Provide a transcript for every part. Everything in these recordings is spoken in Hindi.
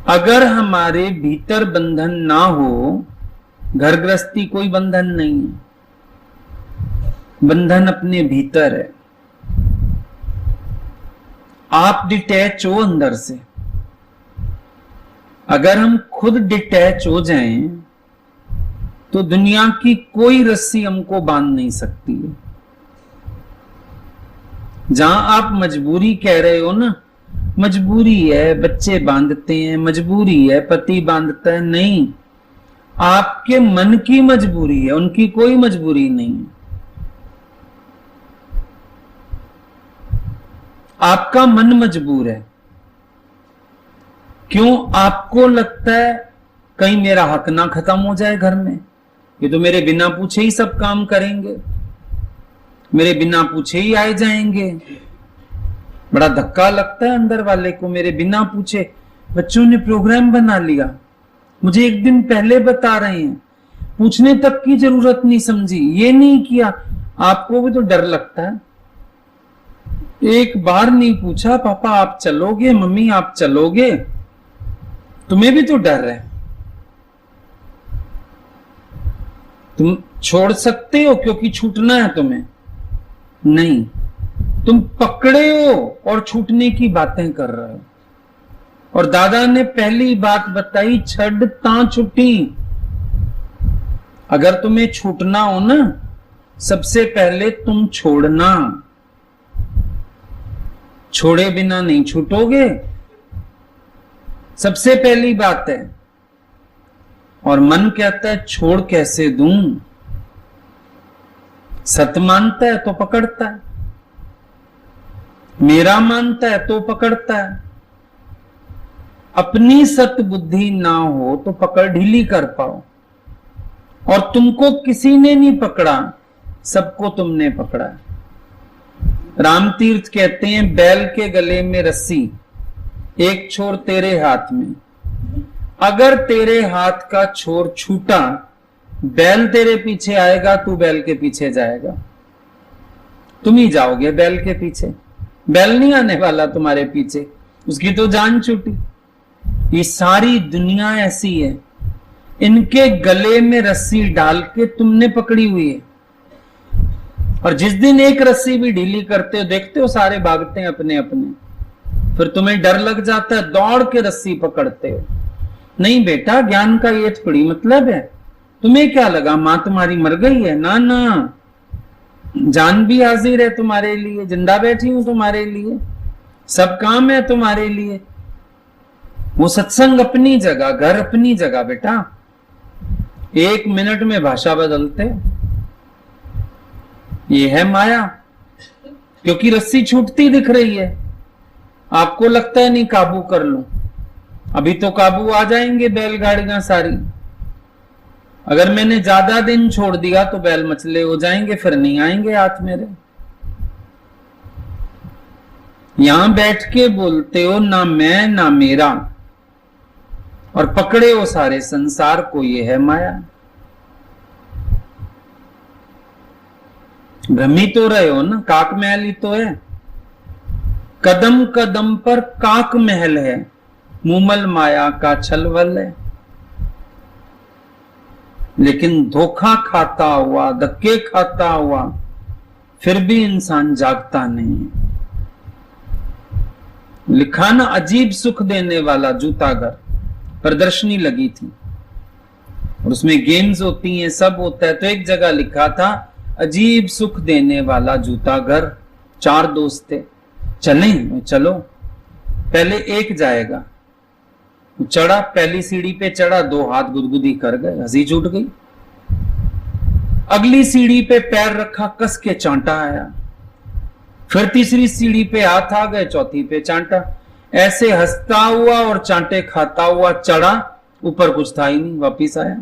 अगर हमारे भीतर बंधन ना हो, घर गृहस्थी कोई बंधन नहीं है, बंधन अपने भीतर है। आप डिटैच हो अंदर से। अगर हम खुद डिटैच हो जाएं तो दुनिया की कोई रस्सी हमको बांध नहीं सकती है। जहां आप मजबूरी कह रहे हो ना, मजबूरी है, बच्चे बांधते हैं, मजबूरी है, पति बांधता है, नहीं, आपके मन की मजबूरी है, उनकी कोई मजबूरी नहीं है। आपका मन मजबूर है। क्यों? आपको लगता है कहीं मेरा हक ना खत्म हो जाए घर में, ये तो मेरे बिना पूछे ही सब काम करेंगे, मेरे बिना पूछे ही आए जाएंगे। बड़ा धक्का लगता है अंदर वाले को, मेरे बिना पूछे बच्चों ने प्रोग्राम बना लिया, मुझे एक दिन पहले बता रहे हैं, पूछने तक की जरूरत नहीं समझी, ये नहीं किया। आपको भी तो डर लगता है। एक बार नहीं पूछा, पापा आप चलोगे, मम्मी आप चलोगे, तुम्हें भी तो डर है। तुम छोड़ सकते हो क्योंकि छूटना है तुम्हें? नहीं, तुम पकड़े हो और छूटने की बातें कर रहे हो। और दादा ने पहली बात बताई, छड़ ता छुट्टी। अगर तुम्हें छूटना हो ना, सबसे पहले तुम छोड़ना, छोड़े बिना नहीं छूटोगे, सबसे पहली बात है। और मन कहता है छोड़ कैसे दूं, सत मानता है तो पकड़ता है, मेरा मानता है तो पकड़ता है। अपनी सत बुद्धि ना हो तो पकड़ ढीली कर पाओ। और तुमको किसी ने नहीं पकड़ा, सबको तुमने पकड़ा। रामतीर्थ कहते हैं, बैल के गले में रस्सी, एक छोर तेरे हाथ में। अगर तेरे हाथ का छोर छूटा, बैल तेरे पीछे आएगा, तू बैल के पीछे जाएगा, तुम ही जाओगे बैल के पीछे, बैल नहीं आने वाला तुम्हारे पीछे, उसकी तो जान छूटी। ये सारी दुनिया ऐसी है, इनके गले में रस्सी डाल के तुमने पकड़ी हुई है। और जिस दिन एक रस्सी भी ढीली करते हो, देखते हो सारे भागते हैं अपने अपने, फिर तुम्हें डर लग जाता है, दौड़ के रस्सी पकड़ते हो। नहीं बेटा, ज्ञान का ये थोड़ी मतलब है। तुम्हें क्या लगा मां तुम्हारी मर गई है? ना ना, जान भी हाजिर है तुम्हारे लिए, जिंदा बैठी हूं तुम्हारे लिए, सब काम है तुम्हारे लिए। वो सत्संग अपनी जगह, घर अपनी जगह बेटा। एक मिनट में भाषा बदलते, ये है माया। क्योंकि रस्सी छूटती दिख रही है, आपको लगता है नहीं काबू कर लूं, अभी तो काबू आ जाएंगे बैलगाड़ियां सारी। अगर मैंने ज्यादा दिन छोड़ दिया तो बैल मचले हो जाएंगे, फिर नहीं आएंगे हाथ मेरे। यहां बैठ के बोलते हो ना मैं ना मेरा, और पकड़े हो सारे संसार को, ये है माया। भ्रमी तो रहे हो ना, काक महल ही तो है। कदम कदम पर काक महल है, मुमल माया का छलवल है। लेकिन धोखा खाता हुआ, धक्के खाता हुआ, फिर भी इंसान जागता नहीं है। लिखा ना, अजीब सुख देने वाला जूता घर, प्रदर्शनी लगी थी और उसमें गेम्स होती हैं, सब होता है। तो एक जगह लिखा था, अजीब सुख देने वाला जूता घर। 4 दोस्त थे, चलें? चलो। पहले एक जाएगा, चढ़ा, पहली सीढ़ी पे चढ़ा, 2 हाथ गुदगुदी कर गए, हंसी छूट गई। अगली सीढ़ी पे पैर रखा, कस के चांटा आया। फिर तीसरी सीढ़ी पे हाथ आ गए, चौथी पे चांटा। ऐसे हंसता हुआ और चांटे खाता हुआ चढ़ा, ऊपर कुछ था ही नहीं, वापिस आया।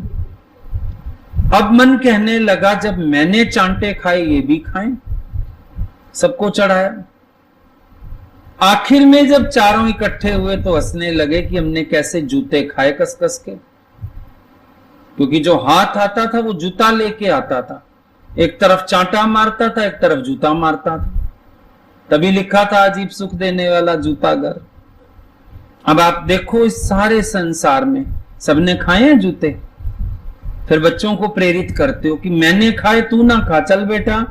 अब मन कहने लगा, जब मैंने चांटे खाए ये भी खाएं, सबको चढ़ाया। आखिर में जब चारों इकट्ठे हुए तो हंसने लगे कि हमने कैसे जूते खाए कस कस के। क्योंकि जो हाथ आता था वो जूता लेके आता था, एक तरफ चांटा मारता था, एक तरफ जूता मारता था। तभी लिखा था, अजीब सुख देने वाला जूता घर। अब आप देखो इस सारे संसार में सबने खाए हैं जूते, फिर बच्चों को प्रेरित करते हो कि मैंने खाए तू ना खा, चल बेटा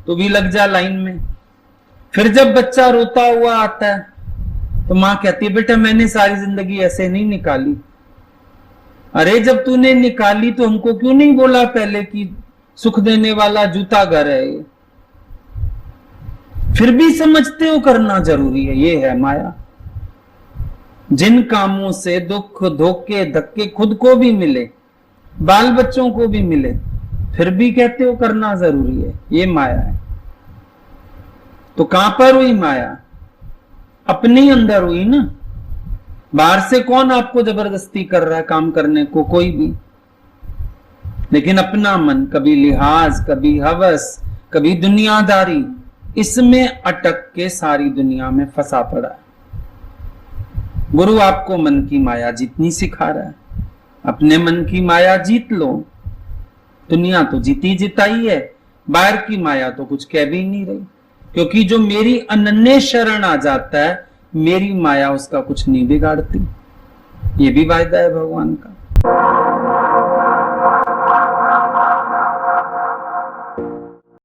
तू भी लग जा लाइन में। फिर जब बच्चा रोता हुआ आता है तो मां कहती है बेटा मैंने सारी जिंदगी ऐसे नहीं निकाली। अरे जब तूने निकाली तो हमको क्यों नहीं बोला पहले कि सुख देने वाला जूता घर है ये? फिर भी समझते हो करना जरूरी है, ये है माया। जिन कामों से दुख धोखे धक्के खुद को भी मिले, बाल बच्चों को भी मिले, फिर भी कहते हो करना जरूरी है, ये माया है। तो कहां पर हुई माया? अपने अंदर हुई ना। बाहर से कौन आपको जबरदस्ती कर रहा है काम करने को? कोई भी। लेकिन अपना मन कभी लिहाज, कभी हवस, कभी दुनियादारी, इसमें अटक के सारी दुनिया में फंसा पड़ा है। गुरु आपको मन की माया जीतनी सिखा रहा है। अपने मन की माया जीत लो, दुनिया तो जीती जिताई है, बाहर की माया तो कुछ कह भी नहीं रही। क्योंकि जो मेरी अनन्य शरण आ जाता है, मेरी माया उसका कुछ नहीं बिगाड़ती। ये भी वायदा है भगवान का।